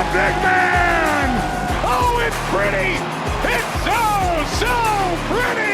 big man! Oh, it's pretty! It's so pretty!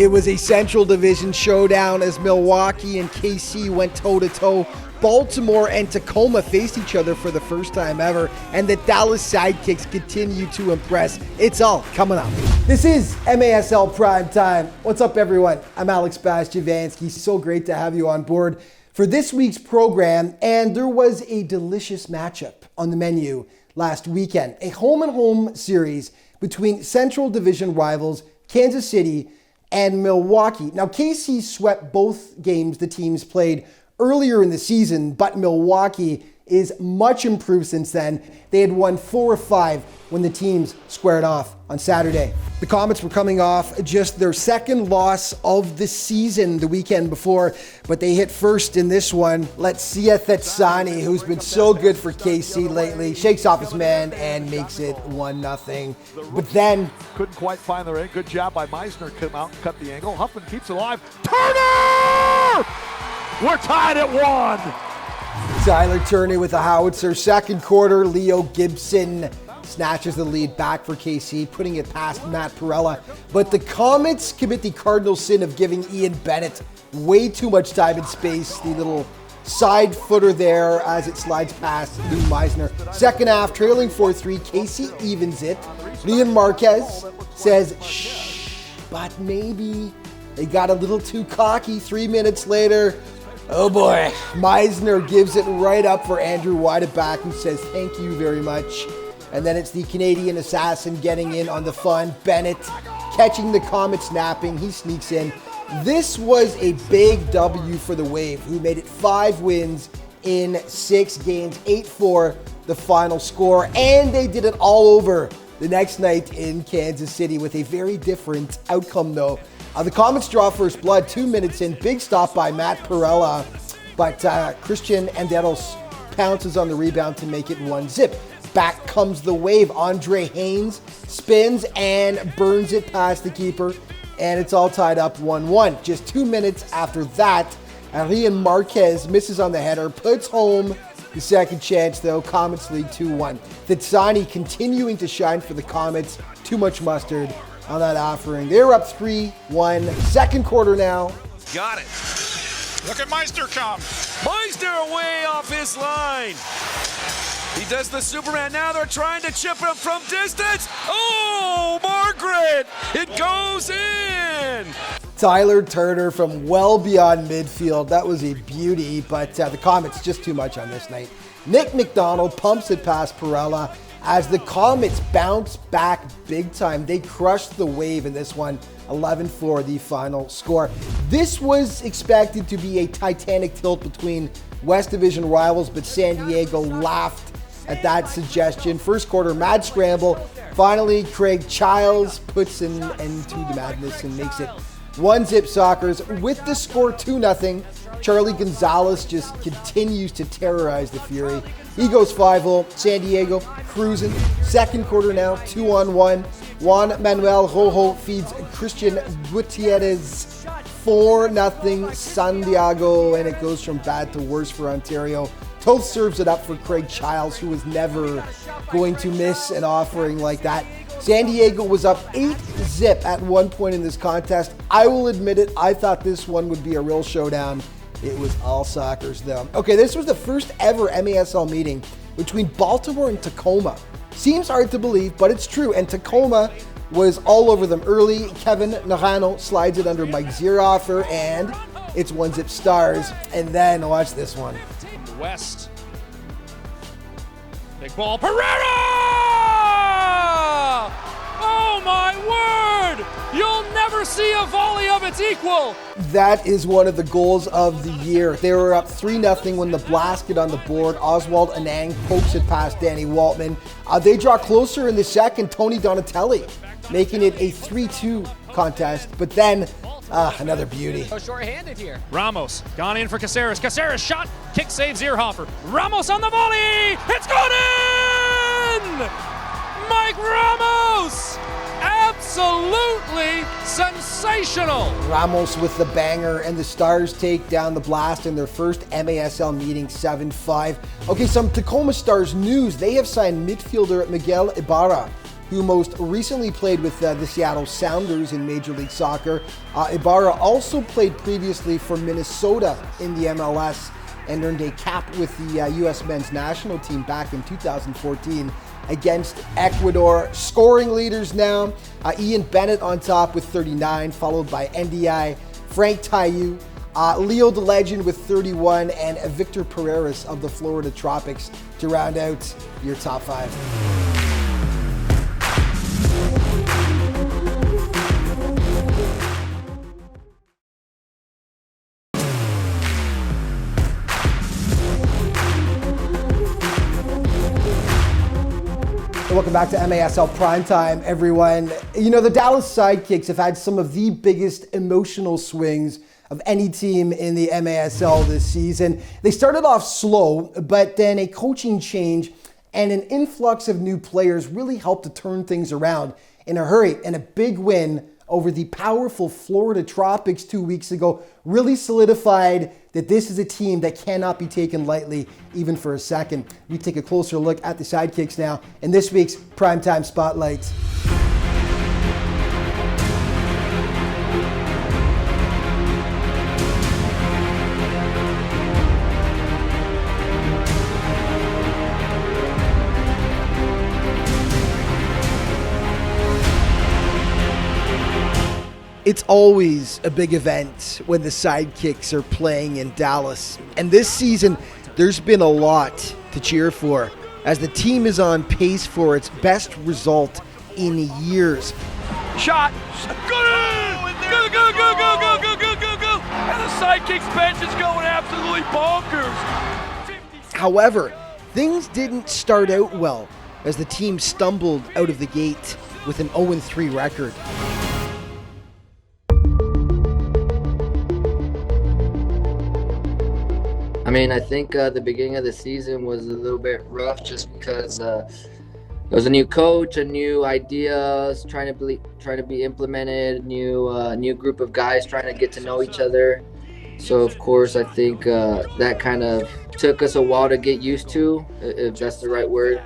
It was a Central Division showdown as Milwaukee and KC went toe-to-toe. Baltimore and Tacoma faced each other for the first time ever, and the Dallas Sidekicks continue to impress. It's all coming up. This is MASL Primetime. What's up, everyone? I'm Alex Bastiavansky. So great to have you on board for this week's program, and there was a delicious matchup on the menu last weekend. A home-and-home series between Central Division rivals Kansas City and Milwaukee. Now, KC swept both games the teams played earlier in the season, but Milwaukee is much improved since then. They had won 4 of 5 when the teams squared off on Saturday. The Comets were coming off just their second loss of the season the weekend before, but they hit first in this one. Let's see Thetsani, who's been so good for KC lately, shakes off his man and makes it 1-0. But then couldn't quite find the ring. Good job by Meisner. Come out and cut the angle. Huffman keeps it alive. Turner! We're tied at 1. Tyler Turner with a howitzer. Second quarter, Leo Gibson snatches the lead back for KC, putting it past Matt Perella. But the Comets commit the cardinal sin of giving Ian Bennett way too much time and space. The little side footer there as it slides past Lou Meisner. Second half, trailing 4-3, KC evens it. Leon Marquez says, shh, but maybe they got a little too cocky. 3 minutes later, oh boy, Meisner gives it right up for Andrew Weideback, who says thank you very much. And then it's the Canadian assassin getting in on the fun. Bennett catching the Comets napping. He sneaks in. This was a big W for the Wave, who made it 5 wins in 6 games, 8-4 the final score. And they did it all over the next night in Kansas City with a very different outcome, though. The Comets draw first blood 2 minutes in. Big stop by Matt Perella, but Christian Anderos pounces on the rebound to make it 1-0. Back comes the Wave. Andre Haynes spins and burns it past the keeper, and it's all tied up 1-1. Just 2 minutes after that, Arian Marquez misses on the header, puts home the second chance, though. Comets lead 2-1. Thetsani continuing to shine for the Comets. Too much mustard on that offering. They're up 3-1. Second quarter now. Got it. Look at Meister come. Meister way off his line. He does the Superman. Now they're trying to chip him from distance. Oh, Margaret! It goes in! Tyler Turner from well beyond midfield. That was a beauty, but the Comets just too much on this night. Nick McDonald pumps it past Perella as the Comets bounce back big time. They crushed the Wave in this one, 11-4 the final score. This was expected to be a titanic tilt between West Division rivals, but San Diego laughed at that suggestion. First quarter, mad scramble. Finally, Craig Childs puts an end to the madness and makes it 1-0 Sockers. With the score 2-0, Charlie Gonzalez just continues to terrorize the Fury. He goes 5-0. San Diego cruising. Second quarter now, 2-on-1. Juan Manuel Rojo feeds Christian Gutierrez 4-0 San Diego, and it goes from bad to worse for Ontario. Toth serves it up for Craig Childs, who was never going to miss an offering like that. San Diego was up 8-0 at one point in this contest. I will admit it, I thought this one would be a real showdown. It was all Sockers, though. Okay, this was the first ever MASL meeting between Baltimore and Tacoma. Seems hard to believe, but it's true. And Tacoma was all over them early. Kevin Narano slides it under Mike Zierhofer, and it's 1-0 Stars. And then, watch this one. West. Big ball, Perera! Oh my word! You'll never see a volley of its equal! That is one of the goals of the year. They were up 3-0 when the Blast get on the board. Oswald Anang pokes it past Danny Waltman. They draw closer in the second, Tony Donatelli, making it a 3-2 contest. But then, another beauty. Short-handed here. Ramos gone in for Caceres. Caceres shot, kick save Zierhofer. Ramos on the volley! It's gone in! Mike Ramos absolutely sensational. Ramos with the banger, and the Stars take down the Blast in their first MASL meeting 7-5. Okay, some Tacoma Stars news. They have signed midfielder Miguel IBARRA, who most recently played with the Seattle Sounders in Major League Soccer. IBARRA also played previously for Minnesota in the MLS and earned a cap with the U.S. men's national team back in 2014 against Ecuador. Scoring leaders now, Ian Bennett on top with 39, followed by NDI, Frank Tayu, Leo the Legend with 31, and Victor Pereras of the Florida Tropics to round out your top 5. Welcome back to MASL Primetime, everyone. You know, the Dallas Sidekicks have had some of the biggest emotional swings of any team in the MASL this season. They started off slow, but then a coaching change and an influx of new players really helped to turn things around in a hurry, and a big win over the powerful Florida Tropics 2 weeks ago really solidified that this is a team that cannot be taken lightly, even for a second. We take a closer look at the Sidekicks now in this week's Primetime Spotlight. It's always a big event when the Sidekicks are playing in Dallas. And this season, there's been a lot to cheer for, as the team is on pace for its best result in years. Shot. Go, go, go, go, go, go, go, go, go, go. And the Sidekicks bench is going absolutely bonkers. However, things didn't start out well, as the team stumbled out of the gate with an 0-3 record. I mean, I think the beginning of the season was a little bit rough just because it was a new coach, a new ideas trying to be implemented, new group of guys trying to get to know each other. So of course, I think that kind of took us a while to get used to, if that's the right word.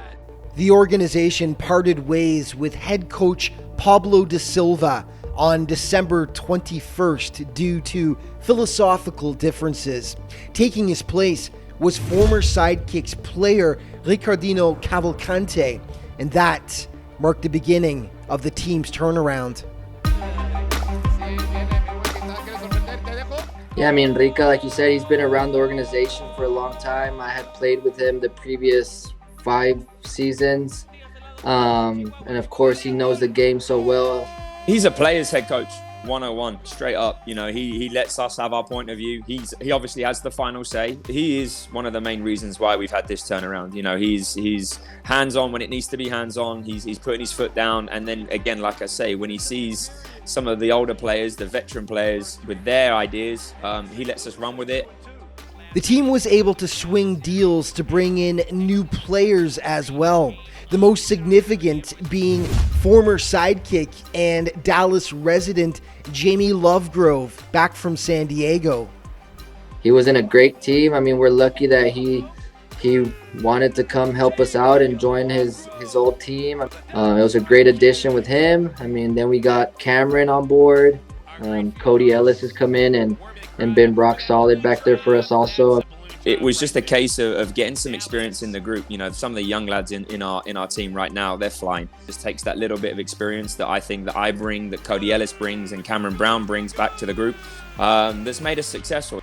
The organization parted ways with head coach Pablo da Silva on December 21st due to philosophical differences. Taking his place was former Sidekicks player Ricardino Cavalcante, and that marked the beginning of the team's turnaround. Yeah, I mean, Rica, like you said, he's been around the organization for a long time. I had played with him the previous 5 seasons. And of course, he knows the game so well. He's a player's head coach, 101, straight up. You know, he lets us have our point of view. He obviously has the final say. He is one of the main reasons why we've had this turnaround. You know, he's hands-on when it needs to be hands-on. He's putting his foot down. And then again, like I say, when he sees some of the older players, the veteran players with their ideas, he lets us run with it. The team was able to swing deals to bring in new players as well. The most significant being former Sidekick and Dallas resident Jamie Lovegrove, back from San Diego. He was in a great team. I mean, we're lucky that he wanted to come help us out and join his old team. It was a great addition with him. I mean, then we got Cameron on board. Cody Ellis has come in and been rock solid back there for us also. It was just a case of getting some experience in the group. You know, some of the young lads in our team right now, they're flying. It just takes that little bit of experience that I think that I bring, that Cody Ellis brings, and Cameron Brown brings back to the group, that's made us successful.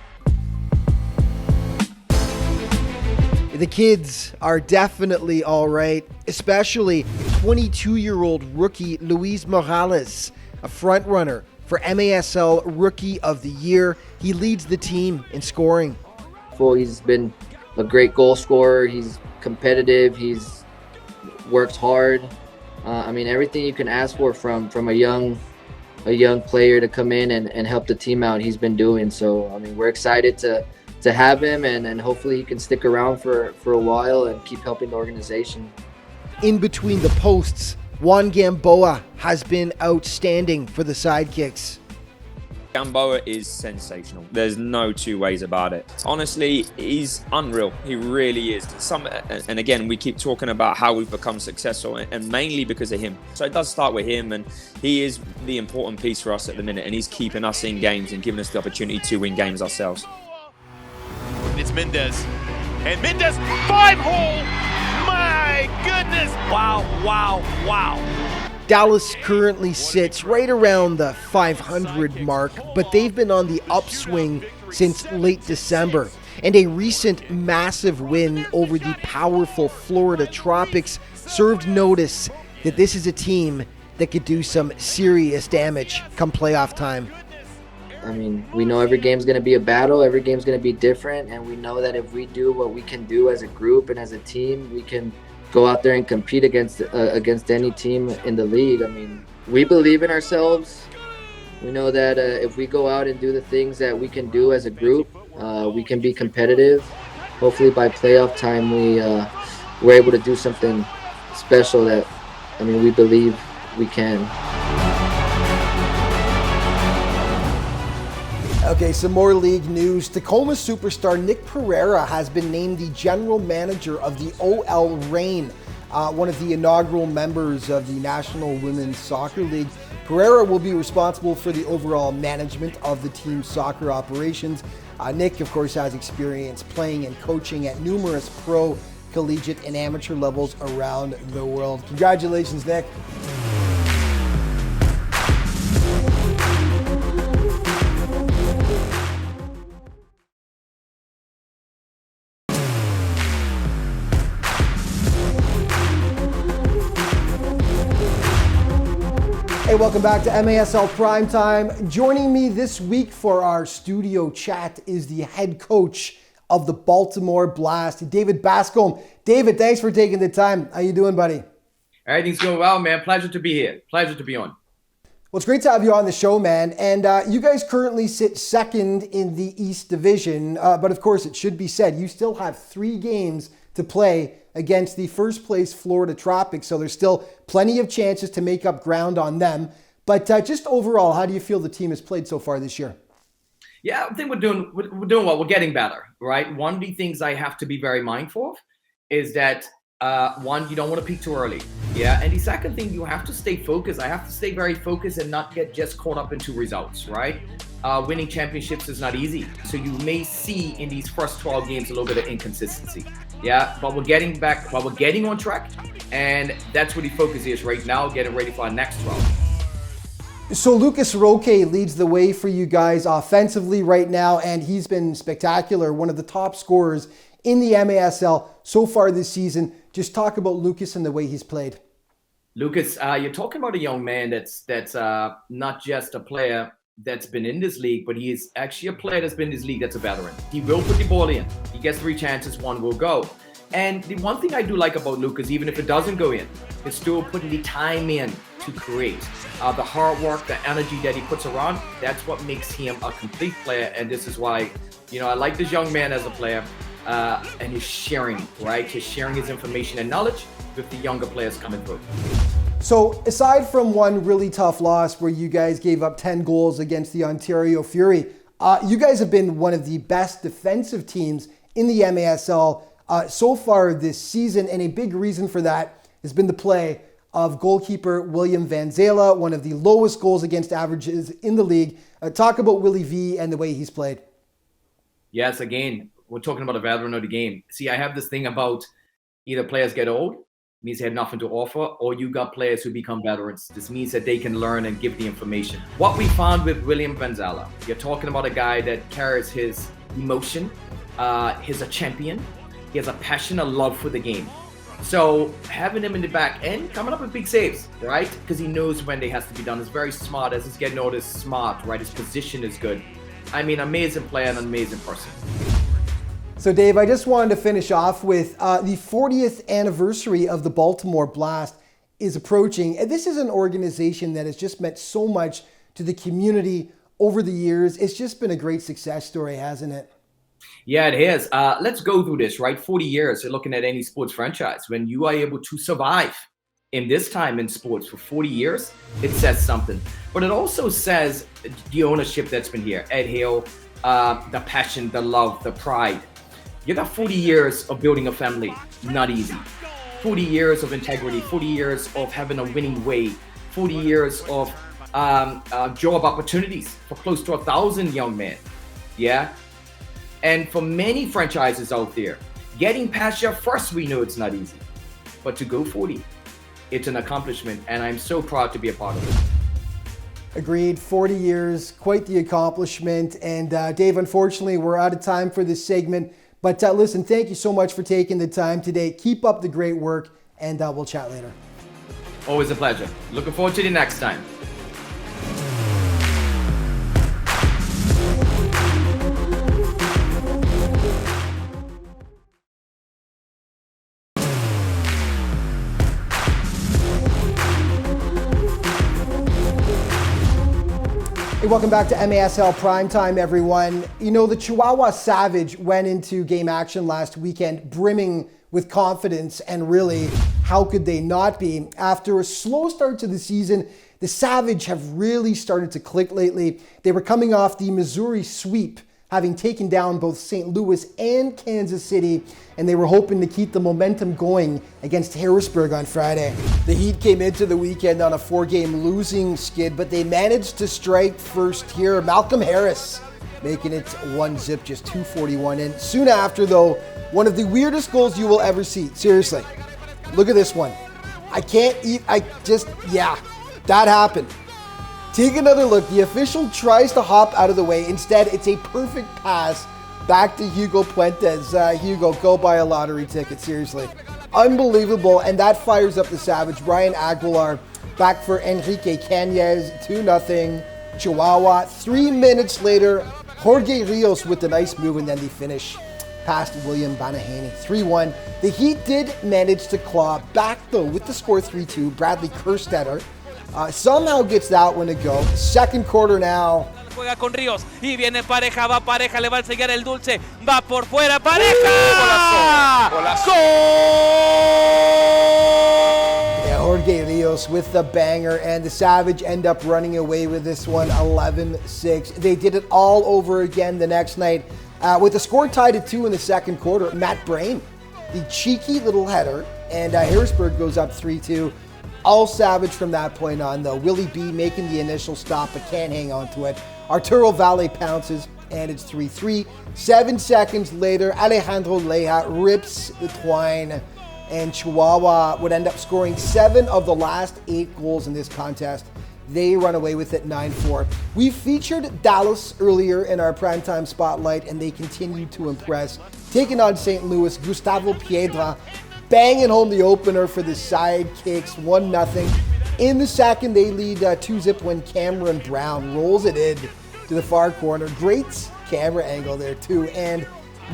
The kids are definitely all right, especially 22-year-old rookie Luis Morales, a front runner for MASL Rookie of the Year. He leads the team in scoring. He's been a great goal scorer. He's competitive. He's works hard. I mean, everything you can ask for from a young player to come in and help the team out, he's been doing. So, I mean, we're excited to have him, and hopefully he can stick around for a while and keep helping the organization. In between the posts, Juan Gamboa has been outstanding for the Sidekicks. Gamboa is sensational. There's no two ways about it. Honestly, he's unreal. He really is. And again, we keep talking about how we've become successful, and mainly because of him. So it does start with him, and he is the important piece for us at the minute, and he's keeping us in games and giving us the opportunity to win games ourselves. It's Mendez. And Mendez, 5-hole! My goodness! Wow, wow, wow. Dallas currently sits right around the 500 mark, but they've been on the upswing since late December. And a recent massive win over the powerful Florida Tropics served notice that this is a team that could do some serious damage come playoff time. I mean, we know every game's going to be a battle, every game's going to be different, and we know that if we do what we can do as a group and as a team, we can go out there and compete against any team in the league. I mean, we believe in ourselves. We know that if we go out and do the things that we can do as a group, we can be competitive. Hopefully by playoff time, we're able to do something special that, I mean, we believe we can. Okay, some more league news. TACOMA superstar Nick Perera has been named the general manager of the OL Reign, one of the inaugural members of the National Women's Soccer League. Perera will be responsible for the overall management of the team's soccer operations. Nick, of course, has experience playing and coaching at numerous pro, collegiate, and amateur levels around the world. Congratulations, Nick. Hey, welcome back to MASL Primetime. Joining me this week for our studio chat is the head coach of the Baltimore Blast, David Bascombe. David, thanks for taking the time. How you doing, buddy? Everything's going well, man. Pleasure to be here. Pleasure to be on. Well, it's great to have you on the show, man. And you guys currently sit second in the East Division. But of course, it should be said, you still have 3 games to play against the first place Florida Tropics. So there's still plenty of chances to make up ground on them. But just overall, how do you feel the team has played so far this year? Yeah, I think we're doing well. We're getting better, right? One of the things I have to be very mindful of is that, one, you don't want to peak too early. Yeah. And the second thing, you have to stay focused. I have to stay very focused and not get just caught up into results, right? Winning championships is not easy. So you may see in these first 12 games a little bit of inconsistency. Yeah, but we're getting back, we're getting on track. And that's what the focus is right now, getting ready for our next 12. So Lucas Roque leads the way for you guys offensively right now, and he's been spectacular, one of the top scorers in the MASL so far this season. Just talk about Lucas and the way he's played. Lucas, you're talking about a young man that's not just a player that's been in this league, but he is actually a player that's been in this league that's a veteran. He will put the ball in. He gets 3 chances, 1 will go. And the one thing I do like about Lucas, even if it doesn't go in, is still putting the time in to create. The hard work, the energy that he puts around, that's what makes him a complete player. And this is why, I like this young man as a player. And he's sharing, right? He's sharing his information and knowledge with the younger players coming through. So aside from one really tough loss where you guys gave up 10 goals against the Ontario Fury, you guys have been one of the best defensive teams in the MASL so far this season. And a big reason for that has been the play of goalkeeper William Van Zela, one of the lowest goals against averages in the league. Talk about Willie V and the way he's played. Yes, again, we're talking about a veteran of the game. See, I have this thing about either players get old, means they have nothing to offer, or you got players who become veterans. This means that they can learn and give the information. What we found with William Van Zela, you're talking about a guy that carries his emotion. He's a champion. He has a passion, a love for the game. So having him in the back end, coming up with big saves, right? Because he knows when they has to be done. He's very smart. As he's getting older, he's smart, right? His position is good. I mean, amazing player and an amazing person. So Dave, I just wanted to finish off with the 40th anniversary of the Baltimore Blast is approaching. And this is an organization that has just meant so much to the community over the years. It's just been a great success story, hasn't it? Yeah, it is. Let's go through this, right? 40 years, you're looking at any sports franchise. When you are able to survive in this time in sports for 40 years, it says something. But it also says the ownership that's been here. Ed Hale, the passion, the love, the pride. You got 40 years of building a family, not easy. 40 years of integrity, 40 years of having a winning way, 40 years of job opportunities for close to 1,000 young men. Yeah. And for many franchises out there, getting past your first, we know it's not easy. But to go 40, it's an accomplishment, and I'm so proud to be a part of it. Agreed. 40 years, quite the accomplishment. And Dave, unfortunately, we're out of time for this segment. But listen, thank you so much for taking the time today. Keep up the great work, and we'll chat later. Always a pleasure. Looking forward to the next time. Hey, welcome back to MASL Primetime, everyone. You know, the Chihuahua Savage went into game action last weekend brimming with confidence, and really, how could they not be? After a slow start to the season, the Savage have really started to click lately. They were coming off the Missouri sweep, having taken down both St. Louis and Kansas City, and they were hoping to keep the momentum going against Harrisburg on Friday. The Heat came into the weekend on a 4-game losing skid, but they managed to strike first here. Malcolm Harris making it 1-zip, just 2:41 in. Soon after, though, one of the weirdest goals you will ever see. Seriously, look at this one. That happened. Take another look. The official tries to hop out of the way. Instead, it's a perfect pass back to Hugo Puentes. Hugo, go buy a lottery ticket. Seriously. Unbelievable. And that fires up the Savage. Brian Aguilar back for Enrique Cañez. 2-0. Chihuahua. 3 minutes later, Jorge Rios with the nice move, and then the finish past William Banahaney. 3-1. The Heat did manage to claw back, though, with the score 3-2. Bradley Kerstetter somehow gets that one to go. Second quarter now. Juega con Ríos y viene Pareja, va Pareja, le va a enseñar el dulce, va por fuera, Pareja. Golazo. Yeah, Jorge Rios with the banger, and the Savage end up running away with this one, 11-6. They did it all over again the next night with the score tied at 2 in the second quarter. Matt Brain, the cheeky little header, and Harrisburg goes up 3-2. All Savage from that point on, though. Willie B making the initial stop, but can't hang on to it. Arturo Valle pounces, and it's 3-3. 7 seconds later, Alejandro Leja rips the twine, and Chihuahua would end up scoring 7 of the last 8 goals in this contest. They run away with it 9-4. We featured Dallas earlier in our primetime spotlight, and they continue to impress. Taking on St. Louis, Gustavo Piedra banging home the opener for the Sidekicks, 1-0. In the second, they lead 2-zip when Cameron Brown rolls it in to the far corner. Great camera angle there, too. And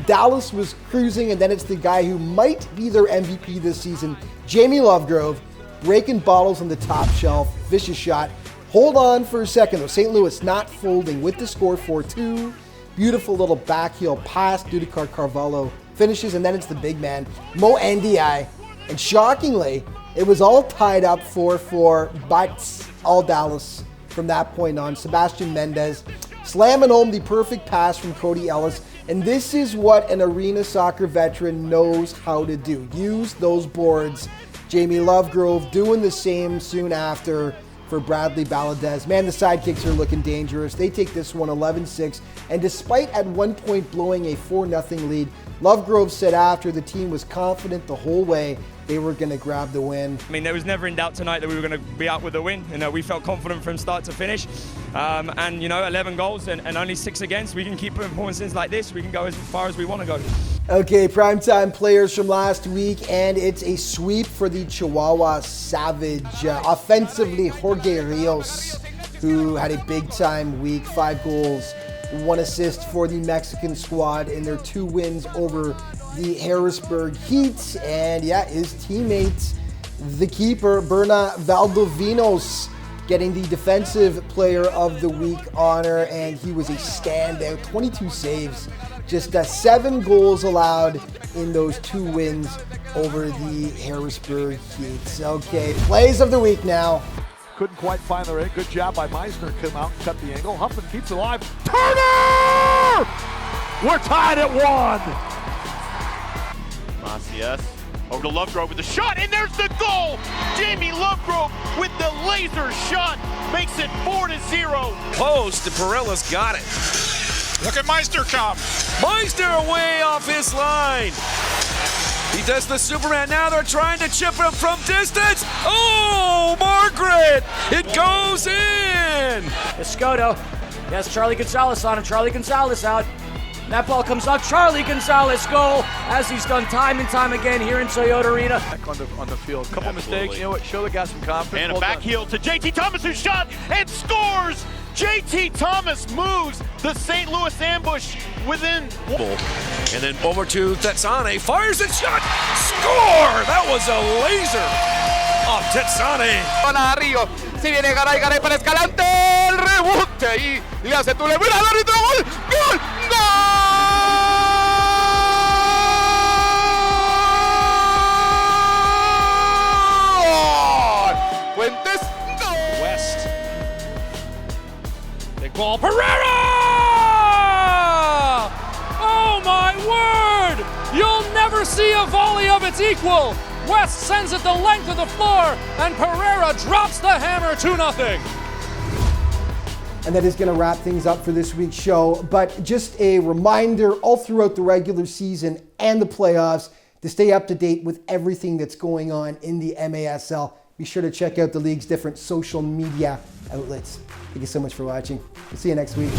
Dallas was cruising, and then it's the guy who might be their MVP this season, Jamie Lovegrove, breaking bottles on the top shelf. Vicious shot. Hold on for a second, though. St. Louis not folding with the score 4-2. Beautiful little backheel pass. Dudikar Carvalho finishes, and then it's the big man, Mo Ndiaye. And shockingly, it was all tied up 4-4, but all Dallas from that point on. Sebastian Mendez slamming home the perfect pass from Cody Ellis. And this is what an arena soccer veteran knows how to do. Use those boards. Jamie Lovegrove doing the same soon after for Bradley Valadez. Man, the Sidekicks are looking dangerous. They take this one 11-6. And despite at one point blowing a 4-0 lead, Lovegrove said after the team was confident the whole way they were going to grab the win. I mean, there was never in doubt tonight that we were going to be out with the win. You know, we felt confident from start to finish. And, you know, 11 goals and only 6 against. We can keep performances like this. We can go as far as we want to go. Okay, primetime players from last week, and it's a sweep for the Chihuahua Savage. Offensively, Jorge Rios, who had a big-time week, 5 goals, 1 assist for the Mexican squad in their 2 wins over the Harrisburg Heat. And yeah, his teammate, the keeper, Berna Valdovinos, getting the Defensive Player of the Week honor, and he was a standout. 22 saves Just 7 goals allowed in those 2 wins over the Harrisburg Heats. Okay, plays of the week now. Couldn't quite find the ring. Good job by Meisner. Come out and cut the angle. Huffman keeps it alive. Turner! We're tied at 1. Macias over to Lovegrove with the shot, and there's the goal! Jamie Lovegrove with the laser shot makes it 4-0. Post, and Perella's got it. Look at Meister come. Meister away off his line. He does the Superman. Now they're trying to chip him from distance. Oh, Margaret! It goes in! Escoto. Yes, Charlie Gonzalez on him. Charlie Gonzalez out. That ball comes up. Charlie Gonzalez goal, as he's done time and time again here in Toyota Arena. Back on the field. Couple mistakes. You know what? Show the guy some confidence. And a back heel to JT Thomas, who shot and scores! JT Thomas moves the St. Louis ambush within. And then over to Tetsane, fires and shot, score! That was a laser off Tetsane. Para Río, si viene Garay, Garay para Escalante, el rebote y le hace tu mira al árbitro, gol, gol, gol. Fuentes, gol. West. Big ball. Perera! Oh my word! You'll never see a volley of its equal. West sends it the length of the floor, and Perera drops the hammer 2-0. And that is going to wrap things up for this week's show. But just a reminder, all throughout the regular season and the playoffs, to stay up to date with everything that's going on in the MASL, be sure to check out the league's different social media outlets. Thank you so much for watching. We'll see you next week.